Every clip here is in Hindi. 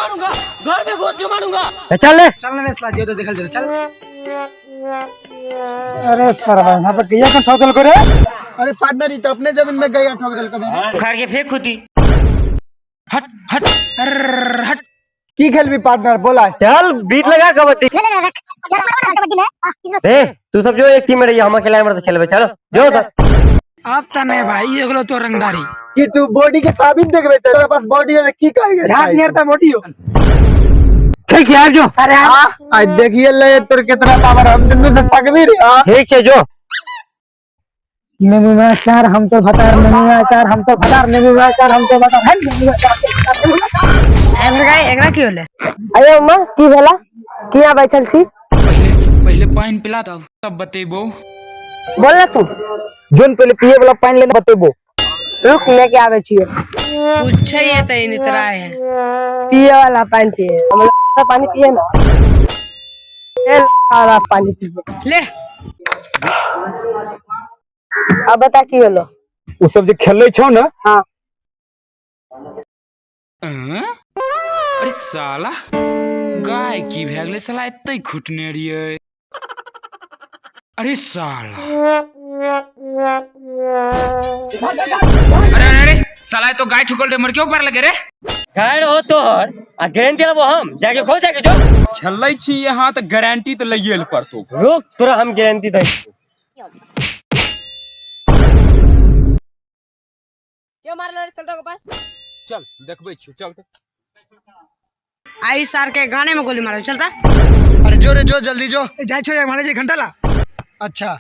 मारूंगा, घर में घुस के मारूंगा। चल ले चलने रे साला, जो तो देखल चल। अरे सर भाई यहाँ पे गैया का ठोकल करे। अरे पार्टनर ही तो अपने जमीन में गैया ठोकल करे। उखाड़ के फेंक खुदी। हट हट हट। की खेल भी पार्टनर बोला। चल बीट लगा कबड्डी। ए तू सब जो एक टीम में रही हम अकेला मर से खेलबे चलो जो तो। अब त नहीं भाई, एगलो तो रंगदारी कि तू बॉडी के साबित देखबे तेरे पास बॉडी है की कहेगा। झाट नियर त मोटी हो। ठीक है जो। अरे आज देखिए ले तोर कितना पावर हम दिन से सकबी रे। ठीक है जो। नेमू में चार हम तो भतार, नेमू में चार हम तो भतार, नेमू में चार हम तो भतार। एकरा की होले? अरे अम्मा की भेला किया बैठल छी। पहले पानी पिला तब बतेबो। बोल ना तू जोन पहले पिए वाला पानी लेना बतेबो। रुक लेके आवे छिए। पूछे ये त इन तरह है। पिए वाला पानी पिए हम लोग पानी पिए ना। ए वाला पानी पिए ले अब बता की होलो। उ सब जे खेलै छौ ना। हां अरे साला गाय की भए गेलै साला, एते खुटने रहिए। अरे साला अरे अरे साला तो गाय ठुकल रे, मर क्यों पर लगे रे? गाय हो तोहर आ गारंटी लेबो हम जाके खो जाके जो। छल्लै छी यहाँ त गारंटी त लइएल पड़तो। रुक तोरा हम गारंटी दै छी। क्यों मारल रे? चलता के पास चल देखबै छी, चल त। आई सार के गाने में गोली मारो, चलता। अरे जो रे जो जल्दी जो। जाय छो मारे जे घंटा ला। अच्छा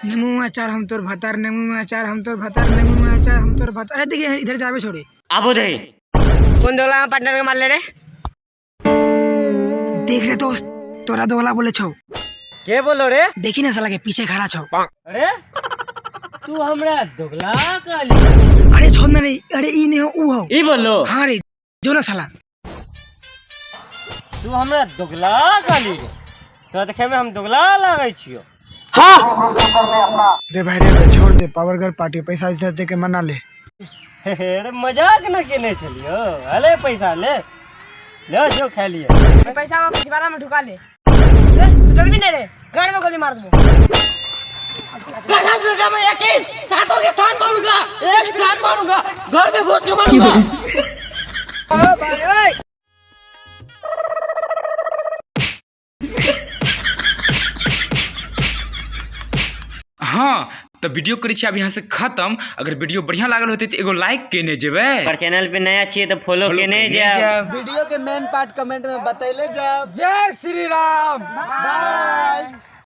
नेमू में अचार हम तोर भतार, नेमू में अचार हम तोर भतार, नेमू में अचार हम तोर भतार। अरे देखिए इधर जावे छोड़ी। आबो दे कौन दोगला पार्टनर के मार ले रे? देख रे दोस्त, तोरा दोगला बोले छौ। के बोलो रे। देखी ना साला के पीछे खड़ा छौ। अरे तू हमरा दोगला काली। अरे छोड़ ना रे, अरे ई नहीं हो ऊ हो। ई बोलो। हां रे जो ना साला। तू हमरा दोगला काली रे। तोरा देखे में हम दोगला लागै छियो। दे भाई रे छोड़ दे, पावर गर्ल पार्टी पैसा इधर दे के मना ले। अरे मजाक न केने चलियो। अले पैसा ले ले जो खा लिए। पैसा वापस बारा में ढुका ले। तू डर भी नहीं रे? गाने में गोली मार दूं। कसम से मैं यकीन सातों के साथ मारूंगा, एक साथ मारूंगा, घर में घुस के मारूंगा। ओ भाई ओए हाँ तो वीडियो करी छी अब यहाँ से खत्म। अगर वीडियो बढ़िया लागल होते तो एगो लाइक केने जेबे। पर चैनल पे नया छिए तो फॉलो केने जा। वीडियो के मेन पार्ट कमेंट में बतैले जाओ। जय श्री राम। बाय।